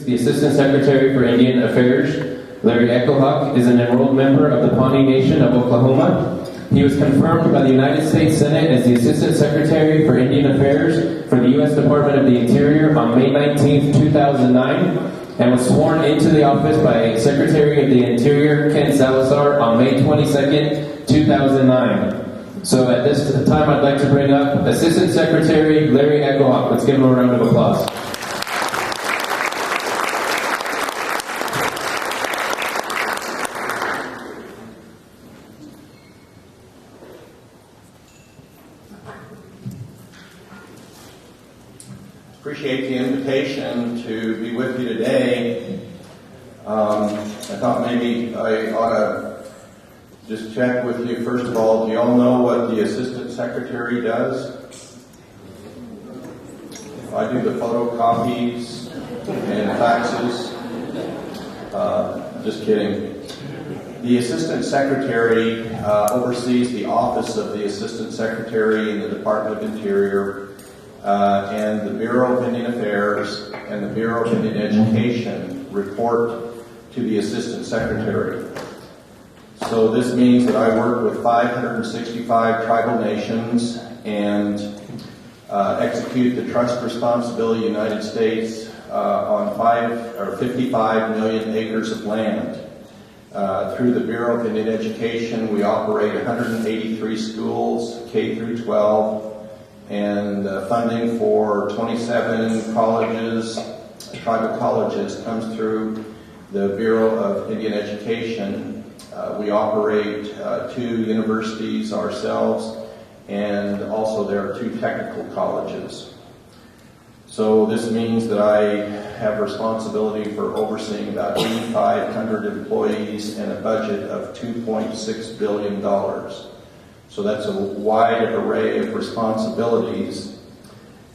The Assistant Secretary for Indian Affairs, Larry Echohawk, is an enrolled member of the Pawnee Nation of Oklahoma. He was confirmed by the United States Senate as the Assistant Secretary for Indian Affairs for the U.S. Department of the Interior on May 19, 2009, and was sworn into the office by Secretary of the Interior Ken Salazar on May 22, 2009. So at this time, I'd like to bring up Assistant Secretary Larry Echohawk. Let's give him a round of applause. Appreciate the invitation to be with you today. I thought maybe I ought to just check with you. First of all, do you all know what the Assistant Secretary does? I do the photocopies and faxes. Just kidding. The Assistant Secretary oversees the Office of the Assistant Secretary in the Department of Interior, and the Bureau of Indian Affairs and the Bureau of Indian Education report to the Assistant Secretary. So this means that I work with 565 tribal nations and execute the trust responsibility of the United States on 55 million acres of land. Through the Bureau of Indian Education, we operate 183 schools, K through 12, and funding for 27 colleges, tribal colleges, comes through the Bureau of Indian Education. We operate 2 universities ourselves, and also there are 2 technical colleges. So this means that I have responsibility for overseeing about 8,500 employees and a budget of $2.6 billion. So that's a wide array of responsibilities.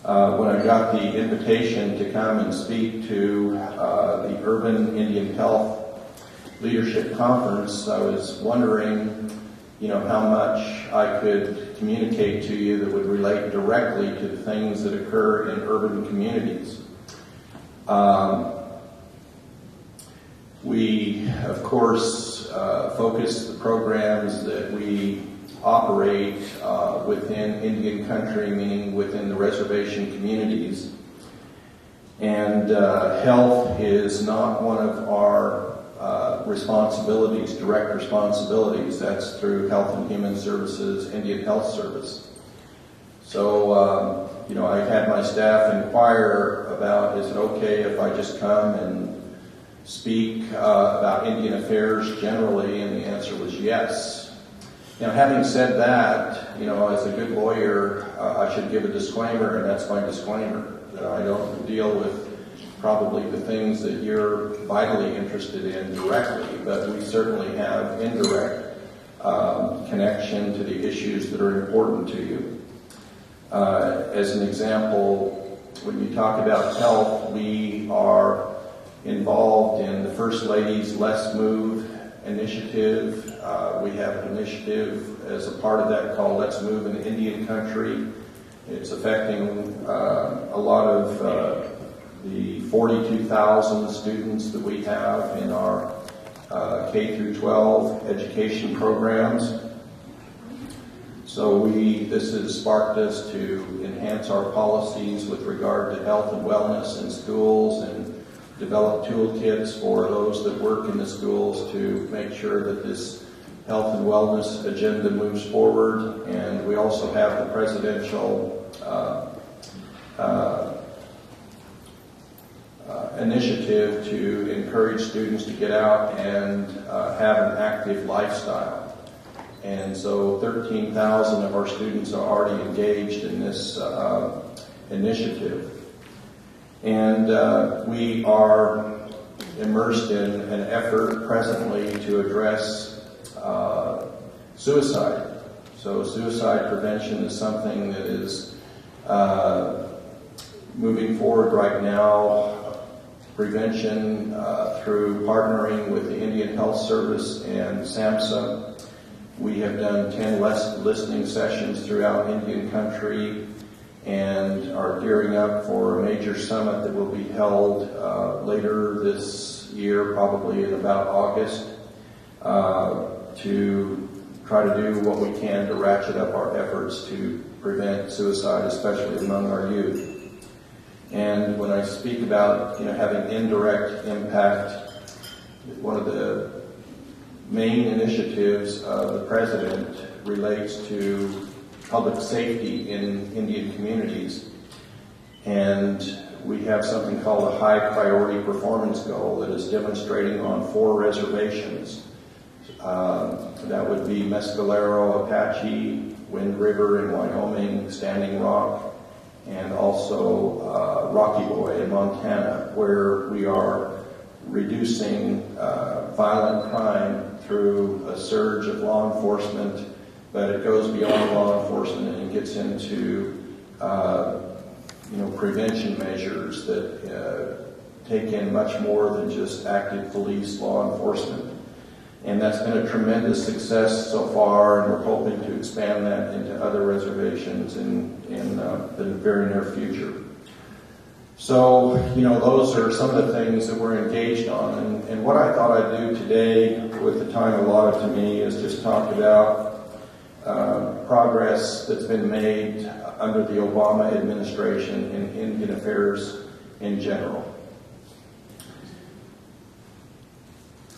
When I got the invitation to come and speak to the Urban Indian Health Leadership Conference, I was wondering, how much I could communicate to you that would relate directly to the things that occur in urban communities. We, of course, focus the programs that we operate within Indian country, meaning within the reservation communities. And health is not one of our responsibilities, direct responsibilities. That's through Health and Human Services, Indian Health Service. So, I had my staff inquire about, is it okay if I just come and speak about Indian affairs generally? And the answer was yes. Having said that, as a good lawyer, I should give a disclaimer, and that's my disclaimer, that I don't deal with probably the things that you're vitally interested in directly, but we certainly have indirect connection to the issues that are important to you. As an example, when you talk about health, we are involved in the First Lady's Let's Move initiative. We have an initiative as a part of that called Let's Move in Indian Country. It's affecting a lot of the 42,000 students that we have in our K through 12 education programs. So this has sparked us to enhance our policies with regard to health and wellness in schools and develop toolkits for those that work in the schools to make sure that this health and wellness agenda moves forward. And we also have the presidential initiative to encourage students to get out and have an active lifestyle. And so 13,000 of our students are already engaged in this initiative. And we are immersed in an effort presently to address suicide. So suicide prevention is something that is moving forward right now. Prevention through partnering with the Indian Health Service and SAMHSA. We have done 10 listening sessions throughout Indian country, and are gearing up for a major summit that will be held later this year, probably in about August, to try to do what we can to ratchet up our efforts to prevent suicide, especially among our youth. And when I speak about having indirect impact, one of the main initiatives of the President relates to public safety in Indian communities. And we have something called a high priority performance goal that is demonstrating on 4 reservations. That would be Mescalero, Apache, Wind River in Wyoming, Standing Rock, and also Rocky Boy in Montana, where we are reducing violent crime through a surge of law enforcement, but it goes beyond law enforcement and it gets into prevention measures that take in much more than just active police law enforcement. And that's been a tremendous success so far, and we're hoping to expand that into other reservations in the very near future. So, those are some of the things that we're engaged on. And what I thought I'd do today, with the time allotted to me, is just talk about progress that's been made under the Obama administration in Indian affairs in general.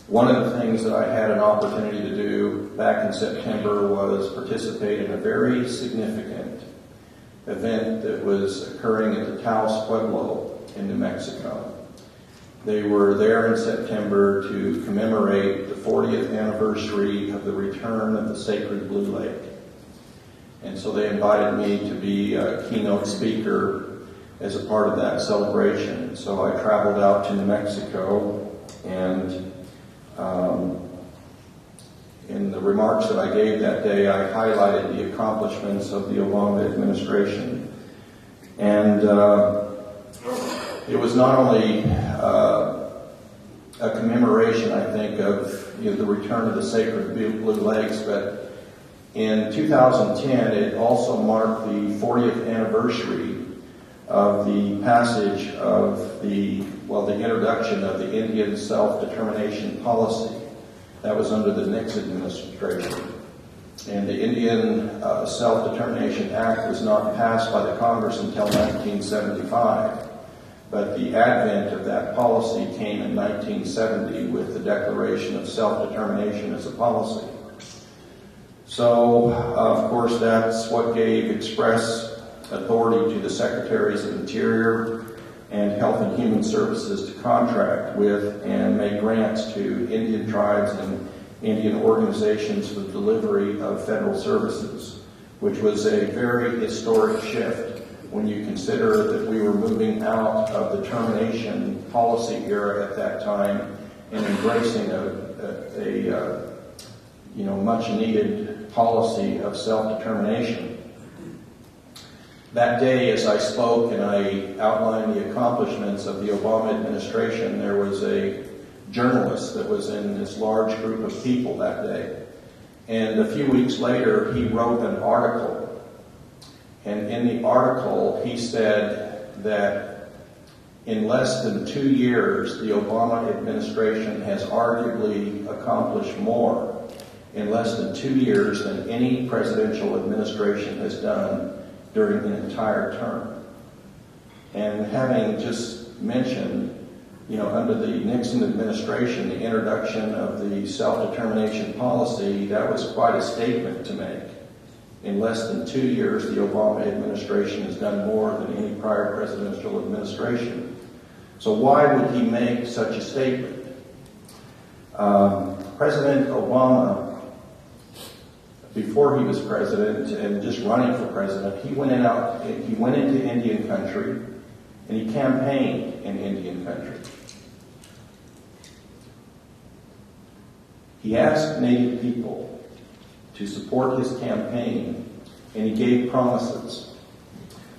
One of the things that I had an opportunity to do back in September was participate in a very significant event that was occurring at the Taos Pueblo in New Mexico. They were there in September to commemorate the 40th anniversary of the return of the sacred Blue Lake. And so they invited me to be a keynote speaker as a part of that celebration. So I traveled out to New Mexico, and in the remarks that I gave that day, I highlighted the accomplishments of the Obama administration. And it was not only a commemoration, I think, of the return of the sacred Blue Lakes, but in 2010, it also marked the 40th anniversary of the passage of the introduction of the Indian self-determination policy. That was under the Nixon administration. And the Indian Self-Determination Act was not passed by the Congress until 1975. But the advent of that policy came in 1970 with the Declaration of Self-Determination as a policy. So, of course, that's what gave express authority to the Secretaries of Interior and Health and Human Services to contract with and make grants to Indian tribes and Indian organizations for the delivery of federal services, which was a very historic shift when you consider that we were moving out of the termination policy era at that time and embracing a much needed policy of self-determination. That day, as I spoke and I outlined the accomplishments of the Obama administration, there was a journalist that was in this large group of people that day. And a few weeks later, he wrote an article. And in the article, he said that in less than 2 years, the Obama administration has arguably accomplished more in less than 2 years than any presidential administration has done during the entire term. And having just mentioned, under the Nixon administration, the introduction of the self-determination policy, that was quite a statement to make. In less than 2 years, the Obama administration has done more than any prior presidential administration. So why would he make such a statement? President Obama, before he was president and just running for president, he went into Indian country and he campaigned in Indian country. He asked Native people to support his campaign, and he gave promises.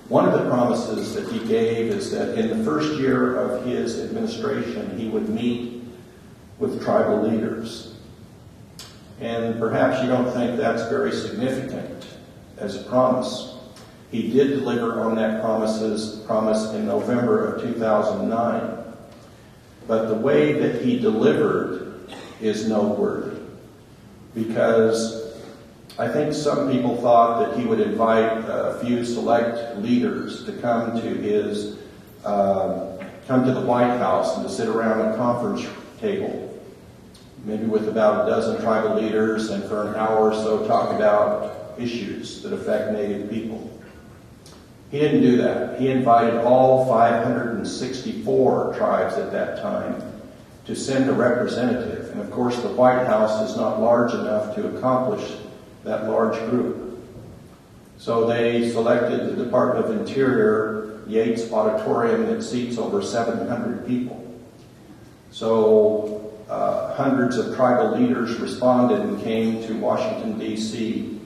One of the promises that he gave is that in the first year of his administration, he would meet with tribal leaders. And perhaps you don't think that's very significant as a promise. He did deliver on that promise in November of 2009. But the way that he delivered is noteworthy, because I think some people thought that he would invite a few select leaders to come to the White House and to sit around a conference table, maybe with about a dozen tribal leaders, and for an hour or so talk about issues that affect Native people. He didn't do that. He invited all 564 tribes at that time to send a representative. And of course, the White House is not large enough to accomplish that large group. So they selected the Department of Interior Yates Auditorium that seats over 700 people. So hundreds of tribal leaders responded and came to Washington, D.C.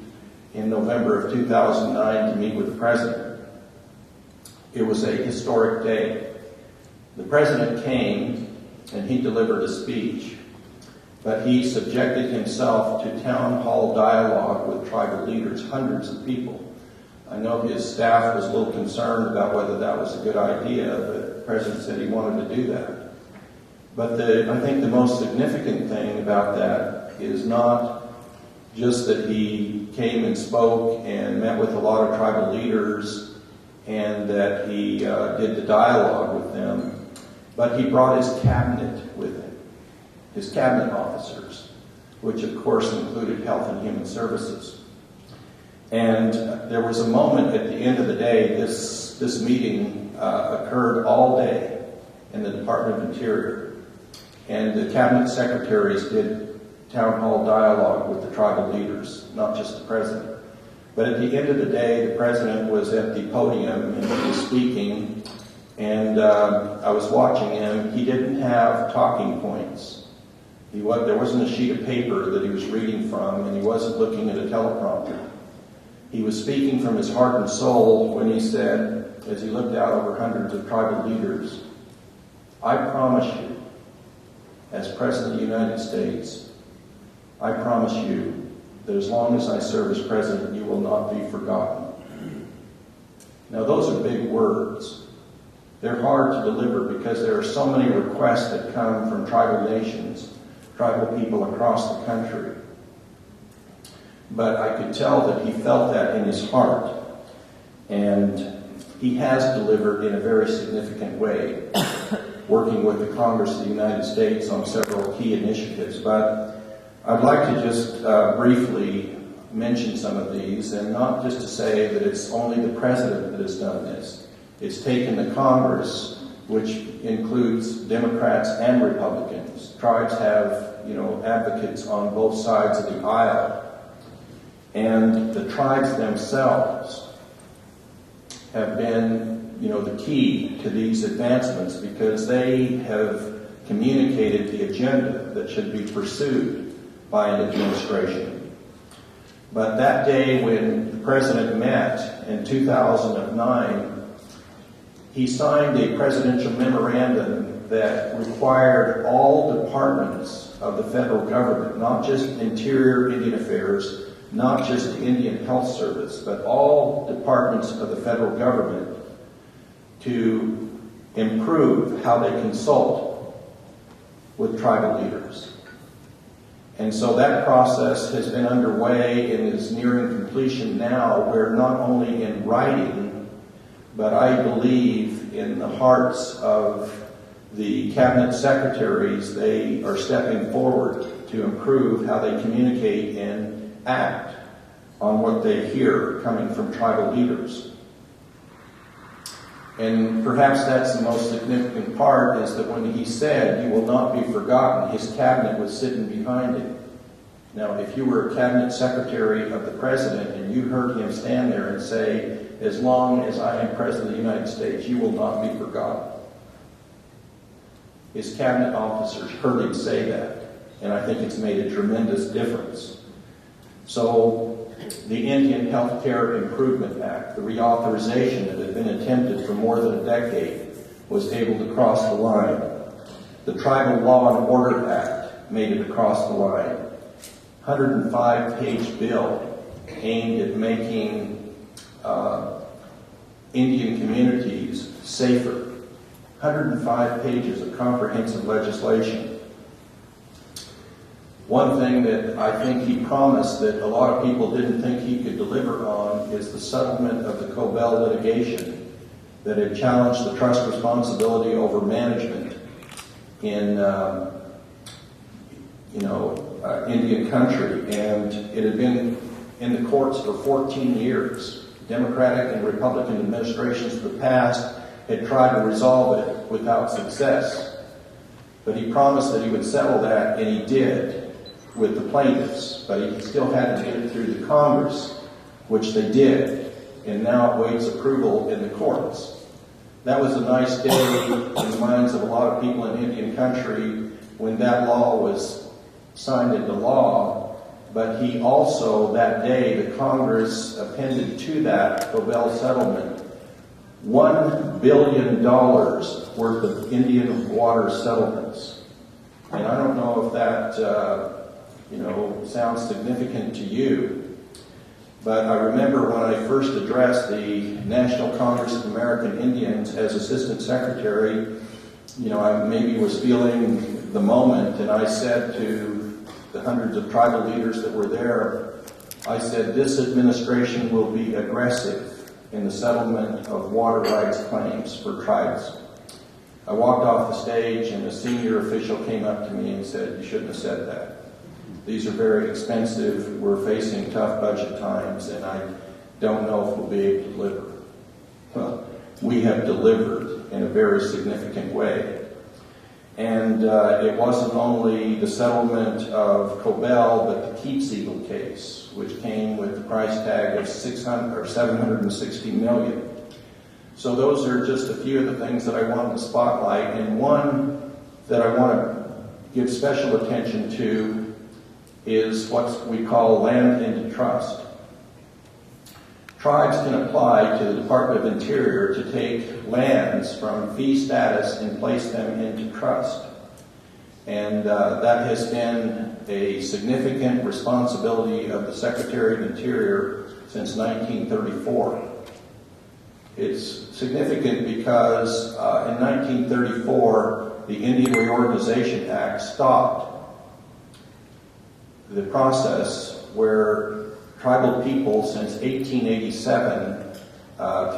in November of 2009 to meet with the president. It was a historic day. The president came and he delivered a speech, but he subjected himself to town hall dialogue with tribal leaders, hundreds of people. I know his staff was a little concerned about whether that was a good idea, but the president said he wanted to do that. But I think the most significant thing about that is not just that he came and spoke and met with a lot of tribal leaders and that he did the dialogue with them, but he brought his cabinet with him, his cabinet officers, which of course included Health and Human Services. And there was a moment at the end of the day, this meeting occurred all day in the Department of Interior, and the cabinet secretaries did town hall dialogue with the tribal leaders, not just the president. But at the end of the day, the president was at the podium and he was speaking, and I was watching him. He didn't have talking points. There wasn't a sheet of paper that he was reading from, and he wasn't looking at a teleprompter. He was speaking from his heart and soul when he said, as he looked out over hundreds of tribal leaders, "I promise you, as President of the United States, I promise you that as long as I serve as president, you will not be forgotten." Now, those are big words. They're hard to deliver because there are so many requests that come from tribal nations, tribal people across the country. But I could tell that he felt that in his heart, and he has delivered in a very significant way, working with the Congress of the United States on several key initiatives. But I'd like to just briefly mention some of these, and not just to say that it's only the president that has done this. It's taken the Congress, which includes Democrats and Republicans. Tribes have, advocates on both sides of the aisle. And the tribes themselves have been, the key to these advancements, because they have communicated the agenda that should be pursued by an administration. But that day when the president met in 2009, he signed a presidential memorandum that required all departments of the federal government, not just Interior Indian Affairs, not just the Indian Health Service, but all departments of the federal government, to improve how they consult with tribal leaders. And so that process has been underway and is nearing completion now, where not only in writing, but I believe in the hearts of the cabinet secretaries, they are stepping forward to improve how they communicate and act on what they hear coming from tribal leaders. And perhaps that's the most significant part, is that when he said, "You will not be forgotten," his cabinet was sitting behind him. Now, if you were a cabinet secretary of the president and you heard him stand there and say, "As long as I am president of the United States, you will not be forgotten," his cabinet officers heard him say that, and I think it's made a tremendous difference. So the Indian Health Care Improvement Act, the reauthorization that had been attempted for more than a decade, was able to cross the line. The Tribal Law and Order Act made it across the line. 105-page bill aimed at making Indian communities safer. 105 pages of comprehensive legislation. One thing that I think he promised that a lot of people didn't think he could deliver on is the settlement of the Cobell litigation that had challenged the trust responsibility over management in Indian country, and it had been in the courts for 14 years. Democratic and Republican administrations of the past had tried to resolve it without success. But he promised that he would settle that, and he did with the plaintiffs. But he still had to get it through the Congress, which they did, and now it waits approval in the courts. That was a nice day in the minds of a lot of people in Indian country when that law was signed into law. But he also, that day, the Congress appended to that Cobell settlement $1 billion worth of Indian water settlements. And I don't know if that, sounds significant to you, but I remember when I first addressed the National Congress of American Indians as Assistant Secretary, I maybe was feeling the moment, and I said to the hundreds of tribal leaders that were there, I said, this administration will be aggressive in the settlement of water rights claims for tribes. I walked off the stage and a senior official came up to me and said, you shouldn't have said that. These are very expensive, we're facing tough budget times, and I don't know if we'll be able to deliver. Well, we have delivered in a very significant way. And it wasn't only the settlement of Cobell, but the Keats Eagle case, which came with the price tag of $760 million. So those are just a few of the things that I wanted to spotlight. And one that I want to give special attention to is what we call land into trust. Tribes can apply to the Department of Interior to take lands from fee status and place them into trust. And that has been a significant responsibility of the Secretary of Interior since 1934. It's significant because in 1934, the Indian Reorganization Act stopped the process where tribal people since 1887,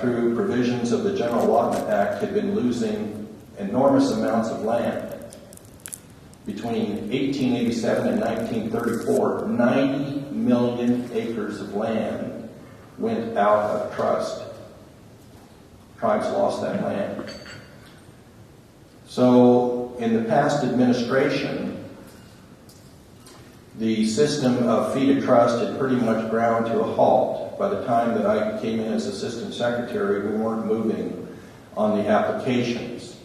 through provisions of the General Allotment Act, had been losing enormous amounts of land. Between 1887 and 1934, 90 million acres of land went out of trust. Tribes lost that land. So, in the past administration, the system of fee to trust had pretty much ground to a halt. By the time that I came in as Assistant Secretary, we weren't moving on the applications.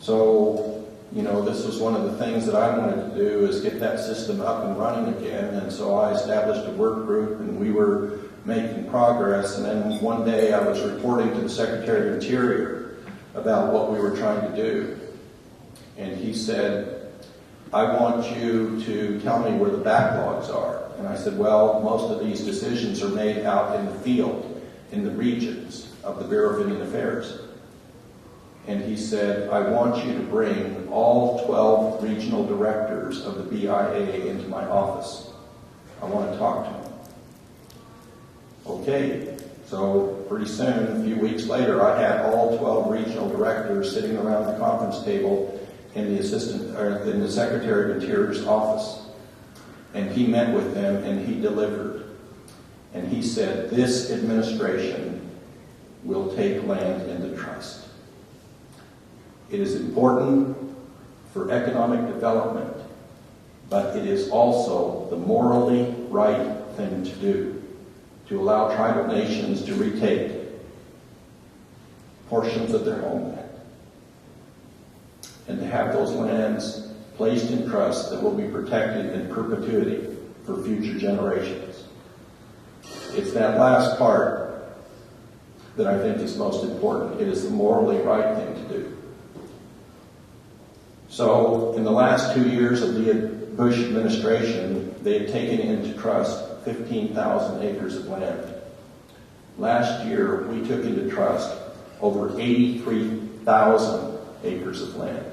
So, this was one of the things that I wanted to do, is get that system up and running again. And so I established a work group, and we were making progress. And then one day I was reporting to the Secretary of Interior about what we were trying to do. And he said, I want you to tell me where the backlogs are. And I said, well, most of these decisions are made out in the field, in the regions of the Bureau of Indian Affairs. And he said, I want you to bring all 12 regional directors of the BIA into my office. I want to talk to them. Okay, so pretty soon, a few weeks later, I had all 12 regional directors sitting around the conference table in the Secretary of Interior's office. And he met with them and he delivered. And he said, this administration will take land into trust. It is important for economic development, but it is also the morally right thing to do, to allow tribal nations to retake portions of their homeland, and to have those lands placed in trust that will be protected in perpetuity for future generations. It's that last part that I think is most important. It is the morally right thing to do. So, in the last 2 years of the Bush administration, they had taken into trust 15,000 acres of land. Last year, we took into trust over 83,000 acres of land,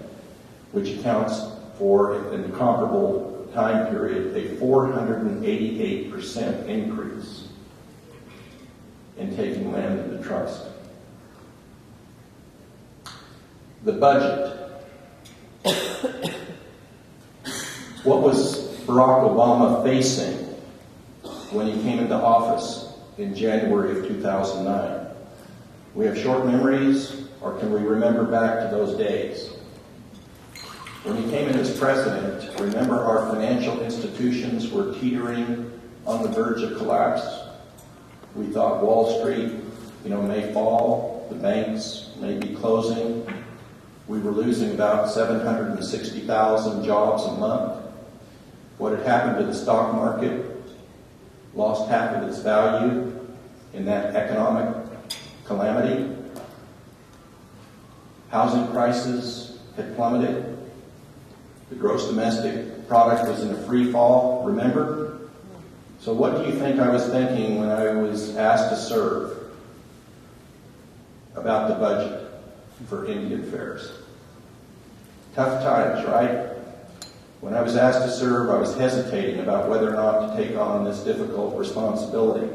which accounts for, in the comparable time period, a 488% increase in taking land into trust. The budget. What was Barack Obama facing when he came into office in January of 2009? We have short memories, or can we remember back to those days? When he came in as president, remember our financial institutions were teetering on the verge of collapse. We thought Wall Street, may fall, the banks may be closing. We were losing about 760,000 jobs a month. What had happened to the stock market? Lost half of its value in that economic calamity. Housing prices had plummeted. The gross domestic product was in a free fall, remember? So what do you think I was thinking when I was asked to serve about the budget for Indian Affairs? Tough times, right? When I was asked to serve, I was hesitating about whether or not to take on this difficult responsibility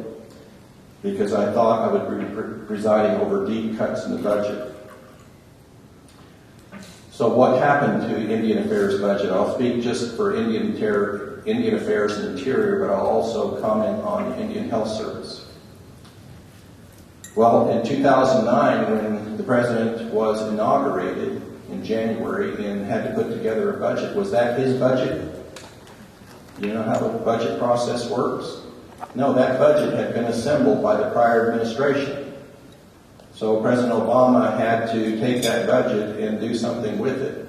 because I thought I would be presiding over deep cuts in the budget. So what happened to the Indian Affairs budget? I'll speak just for Indian Affairs and Interior, but I'll also comment on the Indian Health Service. Well, in 2009, when the president was inaugurated in January and had to put together a budget, was that his budget? You know how the budget process works? No, that budget had been assembled by the prior administration. So President Obama had to take that budget and do something with it.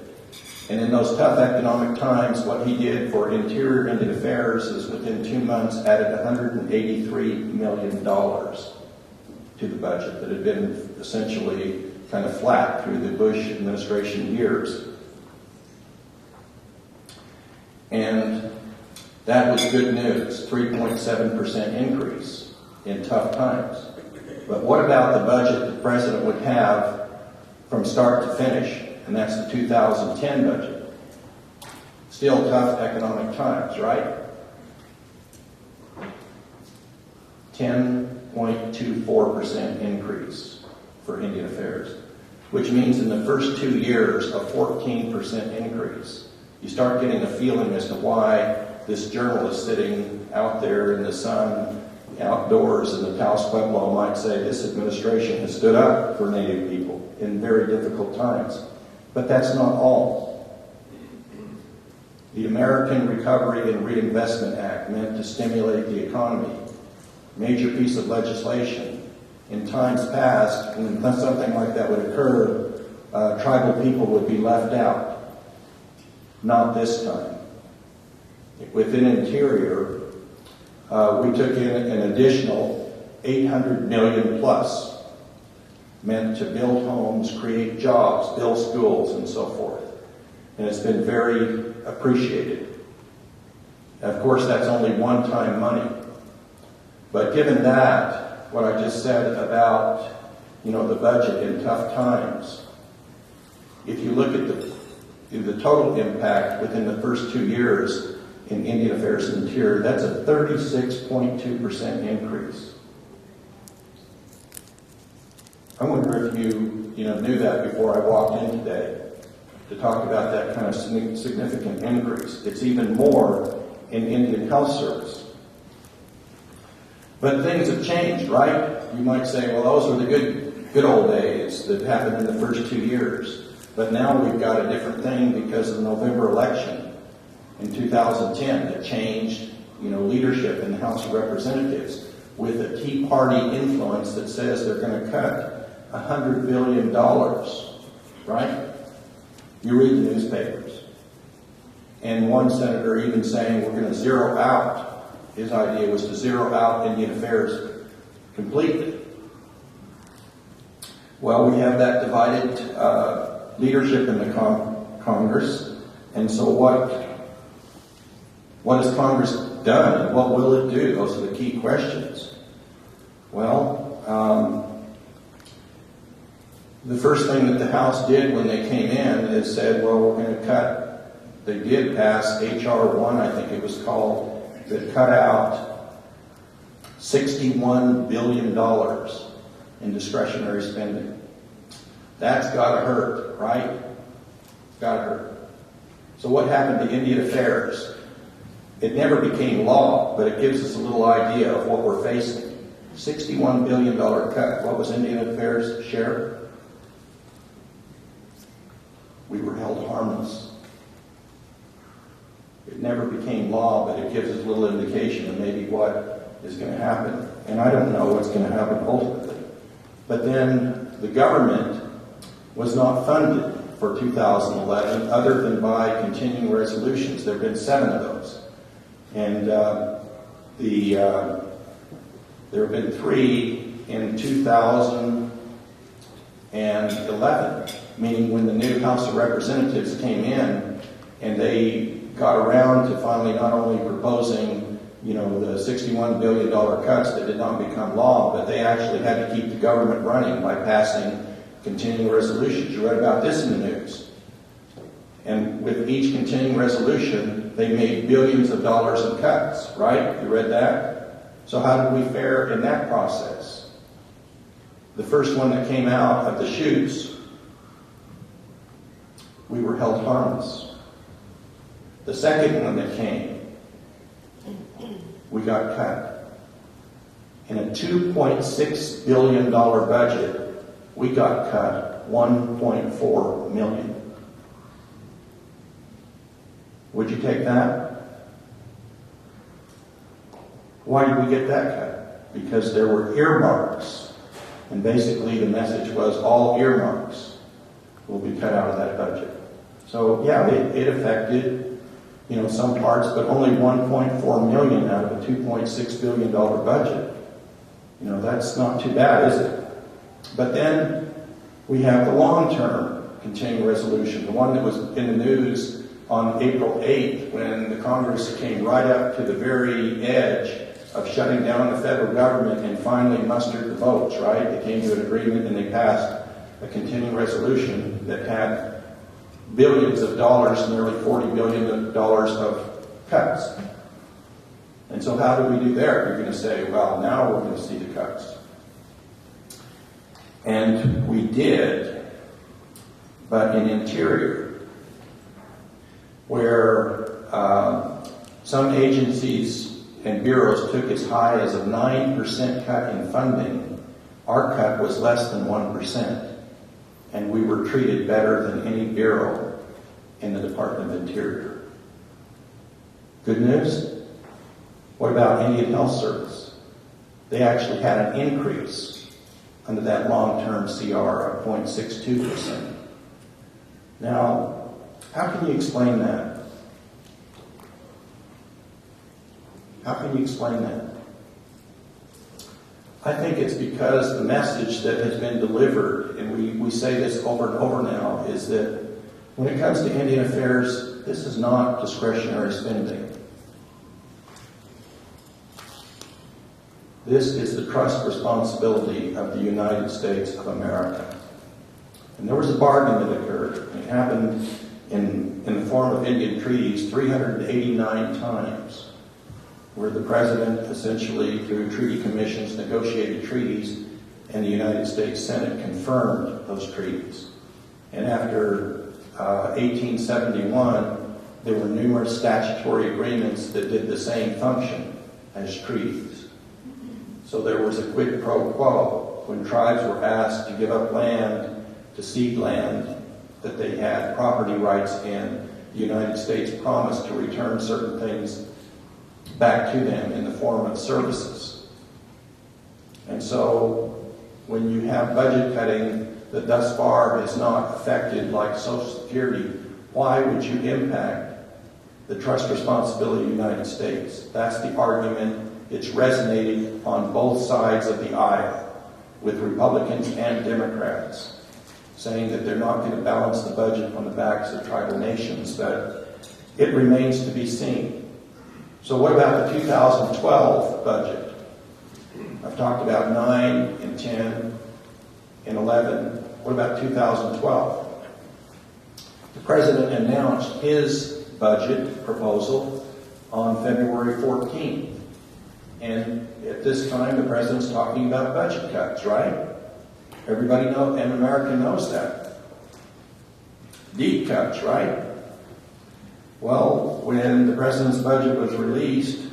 And in those tough economic times, what he did for Interior Indian Affairs is within 2 months added $183 million to the budget that had been essentially kind of flat through the Bush administration years. And that was good news, 3.7% increase in tough times. But what about the budget the president would have from start to finish? And that's the 2010 budget. Still tough economic times, right? 10.24% increase for Indian Affairs, which means in the first 2 years, a 14% increase. You start getting a feeling as to why this journalist sitting out there in the sun, outdoors in the Taos Pueblo might say this administration has stood up for Native people in very difficult times. But that's not all. The American Recovery and Reinvestment Act meant to stimulate the economy. Major piece of legislation. In times past, when something like that would occur, tribal people would be left out. Not this time. Within Interior, we took in an additional $800 million plus, meant to build homes, create jobs, build schools, and so forth. And it's been very appreciated. Of course, that's only one-time money. But given that, what I just said about, the budget in tough times, if you look at the total impact within the first 2 years in Indian Affairs and Interior, that's a 36.2% increase. I wonder if you knew that before I walked in today to talk about that kind of significant increase. It's even more in Indian Health Service. But things have changed, right? You might say, well, those were the good old days that happened in the first 2 years. But now we've got a different thing because of the November election in 2010 that changed, leadership in the House of Representatives with a Tea Party influence that says they're going to cut $100 billion, right? You read the newspapers. And one senator even saying we're going to zero out. His idea was to zero out Indian Affairs completely. Well, we have that divided leadership in the Congress. And so what has Congress done and what will it do? Those are the key questions. Well, The first thing that the House did when they came in is said, well, we're going to cut. They did pass H.R. 1, I think it was called, that cut out $61 billion in discretionary spending. That's got to hurt, right? Got to hurt. So what happened to Indian Affairs? It never became law, but it gives us a little idea of what we're facing. $61 billion cut. What was Indian Affairs' share? We were held harmless. It never became law, but it gives us a little indication of maybe what is going to happen. And I don't know what's going to happen ultimately. But then the government was not funded for 2011 other than by continuing resolutions. There have been 7 of those. And there have been 3 in 2011, meaning when the new House of Representatives came in and they got around to finally not only proposing, the $61 billion cuts that did not become law, but they actually had to keep the government running by passing continuing resolutions. You read about this in the news. And with each continuing resolution, they made billions of dollars in cuts, right? You read that? So how did we fare in that process? The first one that came out of the chutes, we were held harmless. The second one that came, we got cut. In a $2.6 billion budget, we got cut $1.4 million. Would you take that? Why did we get that cut? Because there were earmarks. And basically the message was all earmarks will be cut out of that budget. So yeah, it affected, some parts, but only $1.4 million out of a $2.6 billion budget. That's not too bad, is it? But then we have the long-term continuing resolution, the one that was in the news on April 8th when the Congress came right up to the very edge of shutting down the federal government and finally mustered the votes, right? They came to an agreement and they passed a continuing resolution that had billions of dollars, nearly $40 billion of cuts. And so how do we do there? You're going to say, well, now we're going to see the cuts. And we did, but in Interior, where some agencies and bureaus took as high as a 9% cut in funding, our cut was less than 1%. And we were treated better than any bureau in the Department of Interior. Good news? What about Indian Health Service? They actually had an increase under that long-term CR of 0.62%. Now, how can you explain that? How can you explain that? I think it's because the message that has been delivered, and we say this over and over now, is that when it comes to Indian Affairs, this is not discretionary spending. This is the trust responsibility of the United States of America. And there was a bargain that occurred. It happened in the form of Indian treaties 389 times, where the President essentially, through treaty commissions, negotiated treaties, and the United States Senate confirmed those treaties. And after 1871, there were numerous statutory agreements that did the same function as treaties. So there was a quid pro quo when tribes were asked to give up land, to cede land that they had property rights in. The United States promised to return certain things back to them in the form of services. And so when you have budget cutting that thus far has not affected like Social Security, why would you impact the trust responsibility of the United States? That's the argument. It's resonating on both sides of the aisle with Republicans and Democrats, saying that they're not going to balance the budget on the backs of tribal nations, but it remains to be seen. So what about the 2012 budget? I've talked about 9 and 10 and 11. What about 2012? The President announced his budget proposal on February 14th. And at this time, the President's talking about budget cuts, right? Everybody knows, and America knows that. Deep cuts, right? Well, when the President's budget was released,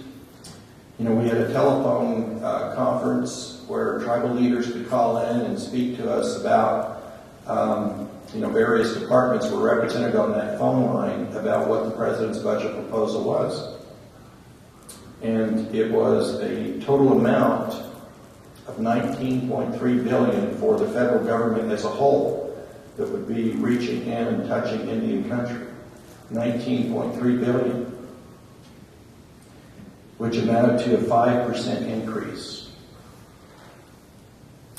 we had a telephone conference where tribal leaders could call in and speak to us about, various departments were represented on that phone line about what the President's budget proposal was. And it was a total amount of $19.3 billion for the federal government as a whole that would be reaching in and touching Indian country. $19.3 billion, which amounted to a 5% increase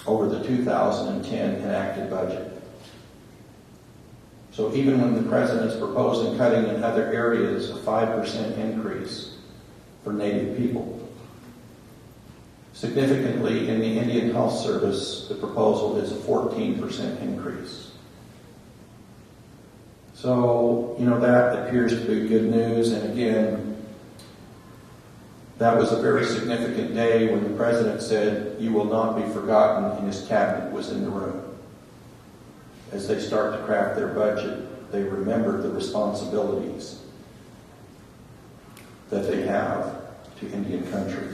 over the 2010 enacted budget. So even when the President's proposing cutting in other areas, a 5% increase for Native people. Significantly, in the Indian Health Service, the proposal is a 14% increase. So, that appears to be good news. And again, that was a very significant day when the President said, "You will not be forgotten," and his cabinet was in the room. As they start to craft their budget, they remember the responsibilities that they have to Indian country.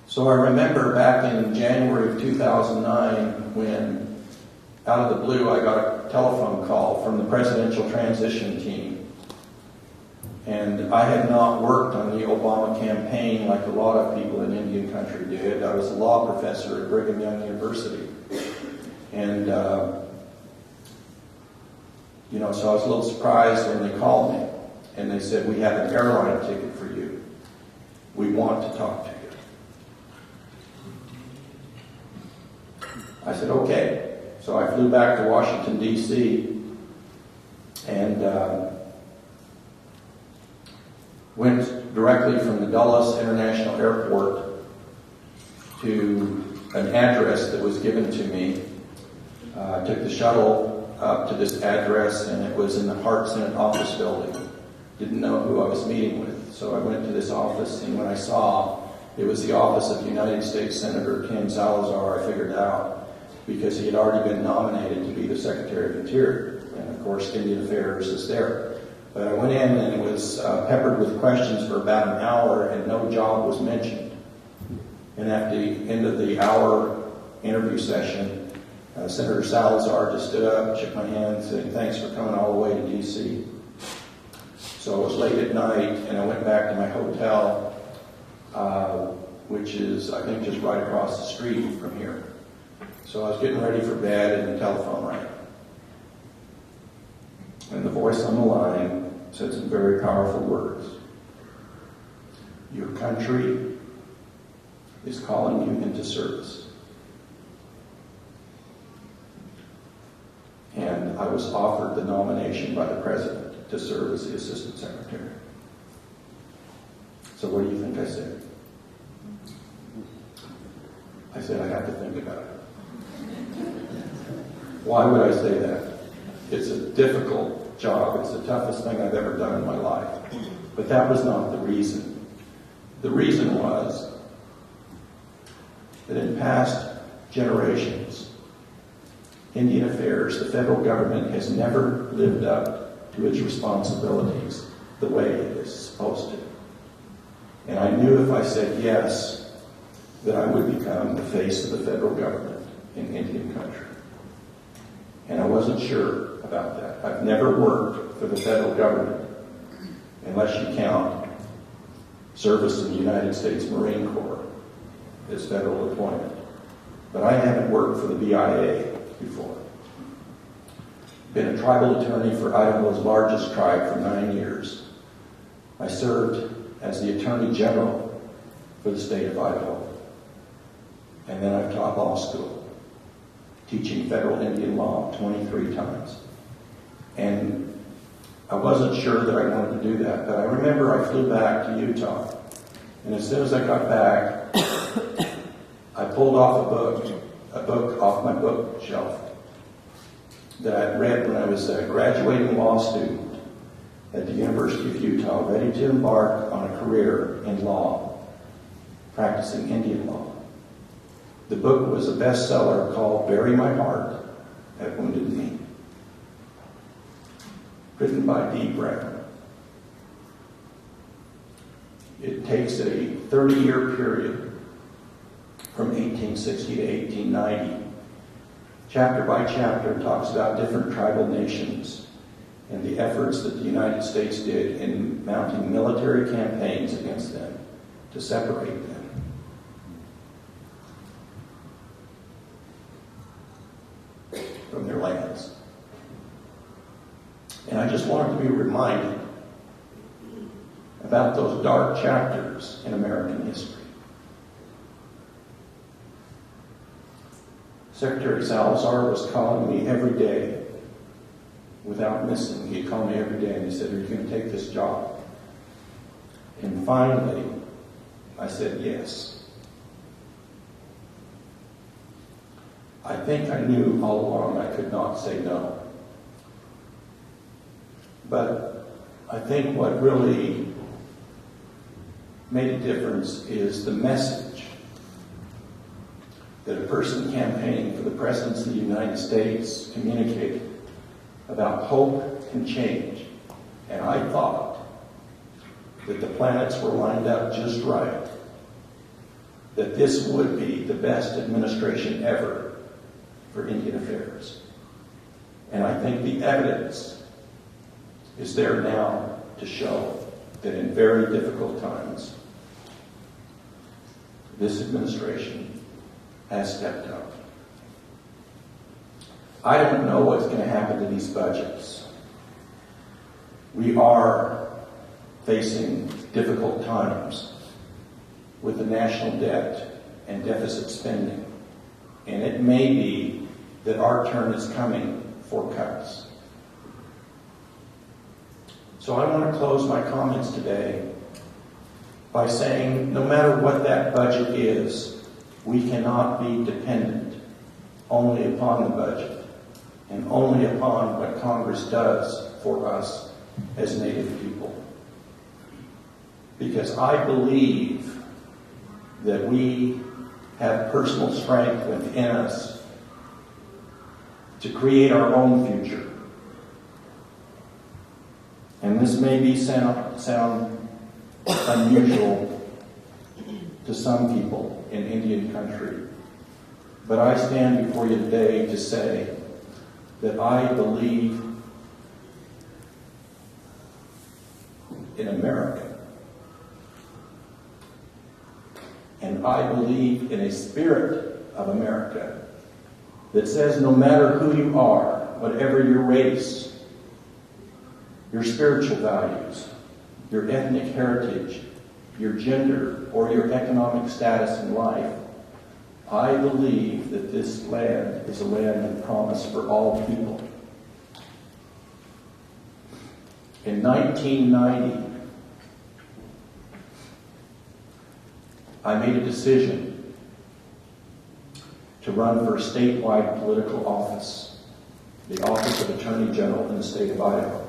So I remember back in January of 2009 when, out of the blue, I got a telephone call from the presidential transition team. And I had not worked on the Obama campaign like a lot of people in Indian country did. I was a law professor at Brigham Young University. And, so I was a little surprised when they called me. And they said, "We have an airline ticket for you. We want to talk to you." I said, "Okay." So I flew back to Washington, D.C. and went directly from the Dulles International Airport to an address that was given to me. I took the shuttle up to this address, and it was in the Hart Senate office building. Didn't know who I was meeting with, so I went to this office, and when I saw it was the office of United States Senator Ken Salazar, I figured out, because he had already been nominated to be the Secretary of Interior, and of course Indian Affairs is there. But I went in and it was peppered with questions for about an hour, and no job was mentioned. And at the end of the hour interview session, Senator Salazar just stood up, shook my hand, said, "Thanks for coming all the way to D.C." So it was late at night, and I went back to my hotel, which is, I think, just right across the street from here. So I was getting ready for bed, and the telephone rang. And the voice on the line said some very powerful words. "Your country is calling you into service." And I was offered the nomination by the President to serve as the Assistant Secretary. So what do you think I said? I said, "I have to think about it." Why would I say that? It's a difficult job. It's the toughest thing I've ever done in my life. But that was not the reason. The reason was that in past generations, Indian Affairs, the federal government, has never lived up to its responsibilities the way it is supposed to. And I knew if I said yes, that I would become the face of the federal government in Indian country. And I wasn't sure about that. I've never worked for the federal government, unless you count service in the United States Marine Corps as federal employment. But I haven't worked for the BIA before. Been a tribal attorney for Idaho's largest tribe for 9 years. I served as the Attorney General for the state of Idaho. And then I've taught law school, teaching federal Indian law 23 times. And I wasn't sure that I wanted to do that, but I remember I flew back to Utah. And as soon as I got back, I pulled off a book off my bookshelf that I read when I was a graduating law student at the University of Utah, ready to embark on a career in law, practicing Indian law. The book was a bestseller called Bury My Heart at Wounded Knee, written by D. Brown. It takes a 30-year period from 1860 to 1890. Chapter by chapter talks about different tribal nations and the efforts that the United States did in mounting military campaigns against them to separate them. From their lands. And I just wanted to be reminded about those dark chapters in American history. Secretary Salazar was calling me every day without missing. He'd call me every day and he said, "Are you going to take this job?" And finally, I said yes. I think I knew all along I could not say no. But I think what really made a difference is the message that a person campaigning for the presidency of the United States communicated about hope and change. And I thought that the planets were lined up just right, that this would be the best administration ever for Indian affairs. And I think the evidence is there now to show that in very difficult times, this administration has stepped up. I don't know what's going to happen to these budgets. We are facing difficult times with the national debt and deficit spending. And it may be that our turn is coming for cuts. So I want to close my comments today by saying no matter what that budget is, we cannot be dependent only upon the budget and only upon what Congress does for us as Native people. Because I believe that we have personal strength within us to create our own future. And this may sound unusual to some people in Indian country, but I stand before you today to say that I believe in America. And I believe in a spirit of America that says no matter who you are, whatever your race, your spiritual values, your ethnic heritage, your gender, or your economic status in life, I believe that this land is a land of promise for all people. In 1990, I made a decision to run for a statewide political office, the office of Attorney General in the state of Idaho.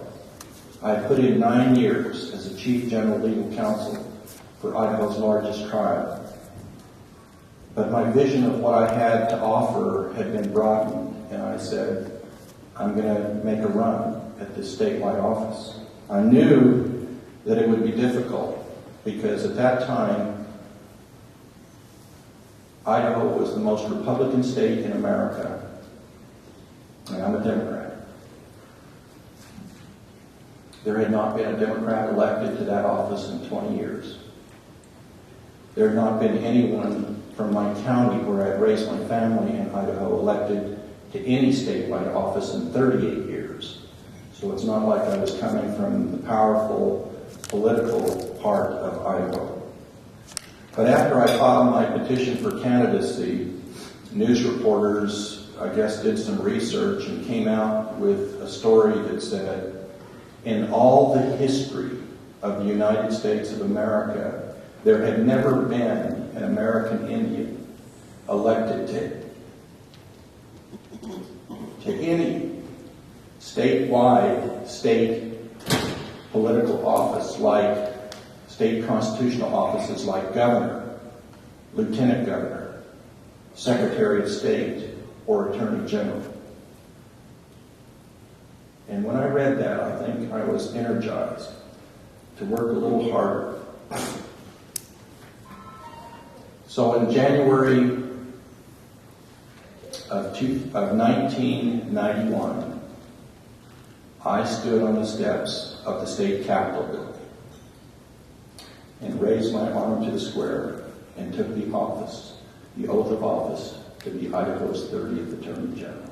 I put in 9 years as a Chief General Legal Counsel for Idaho's largest tribe. But my vision of what I had to offer had been broadened, and I said, I'm going to make a run at this statewide office. I knew that it would be difficult because at that time, Idaho was the most Republican state in America, and I'm a Democrat. There had not been a Democrat elected to that office in 20 years. There had not been anyone from my county where I'd raised my family in Idaho elected to any statewide office in 38 years. So it's not like I was coming from the powerful political part of Idaho. But after I filed my petition for candidacy, news reporters, I guess, did some research and came out with a story that said, in all the history of the United States of America, there had never been an American Indian elected to any statewide state political office, like state constitutional offices like governor, lieutenant governor, secretary of state, or attorney general. And when I read that, I think I was energized to work a little harder. So in January of 1991, I stood on the steps of the state capitol building and raised my arm to the square and took the oath of office, to be Idaho's 30th Attorney General.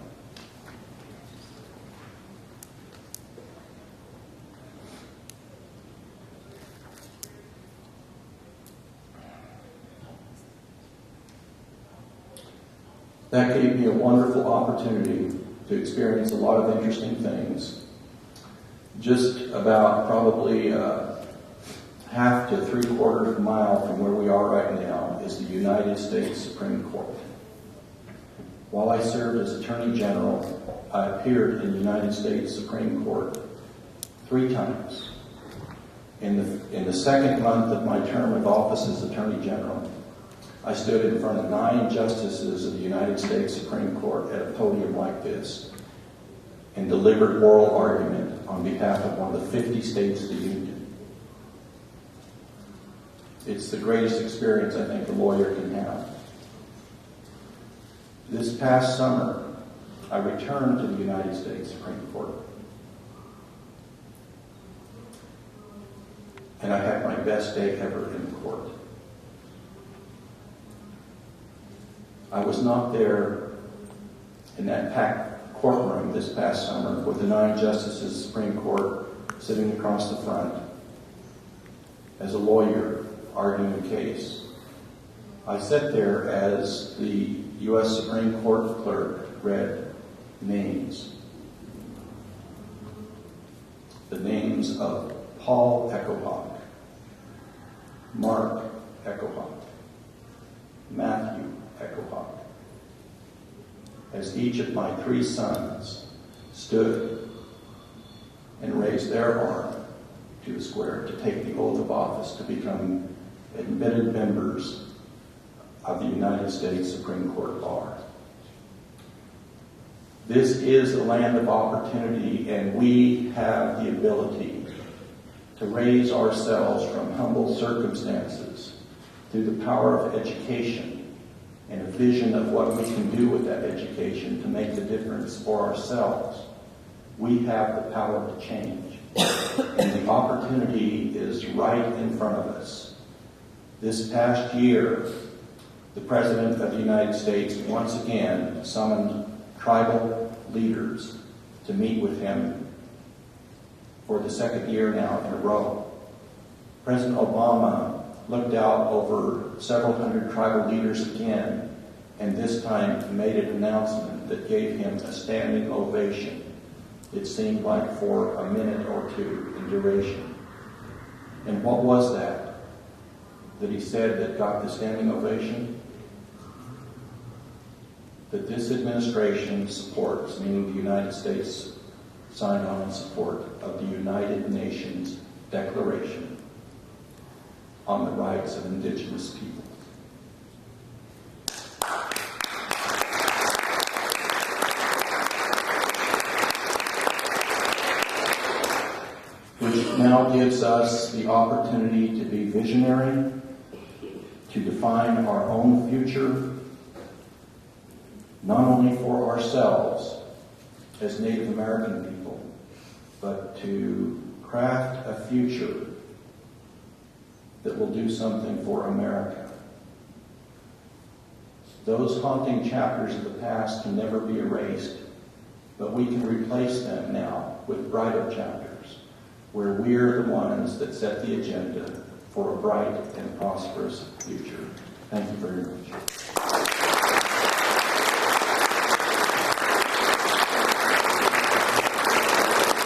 That gave me a wonderful opportunity to experience a lot of interesting things. Just about probably half to 3/4 mile from where we are right now is the United States Supreme Court. While I served as Attorney General, I appeared in the United States Supreme Court 3 times. In the second month of my term of office as Attorney General, I stood in front of 9 justices of the United States Supreme Court at a podium like this and delivered oral argument on behalf of one of the 50 states of the Union. It's the greatest experience I think a lawyer can have. This past summer, I returned to the United States Supreme Court. And I had my best day ever in court. I was not there in that packed courtroom this past summer with the 9 justices of the Supreme Court sitting across the front as a lawyer arguing a case. I sat there as the U.S. Supreme Court clerk read names. The names of Paul Echohawk, Mark Echohawk, Matthew Echohawk, as each of my 3 sons stood and raised their arm to the square to take the oath of office to become admitted members of the United States Supreme Court Bar. This is a land of opportunity, and we have the ability to raise ourselves from humble circumstances through the power of education and a vision of what we can do with that education to make the difference for ourselves. We have the power to change, and the opportunity is right in front of us. This past year, the President of the United States once again summoned tribal leaders to meet with him for the 2nd year now in a row. President Obama looked out over several hundred tribal leaders again, and this time made an announcement that gave him a standing ovation. It seemed like for a minute or 2 in duration. And what was that he said that got the standing ovation? That this administration supports, meaning the United States signed on in support of the United Nations Declaration on the Rights of Indigenous People. Which now gives us the opportunity to be visionary, to define our own future, not only for ourselves as Native American people, but to craft a future that will do something for America. Those haunting chapters of the past can never be erased, but we can replace them now with brighter chapters, where we're the ones that set the agenda for a bright and prosperous future. Thank you very much.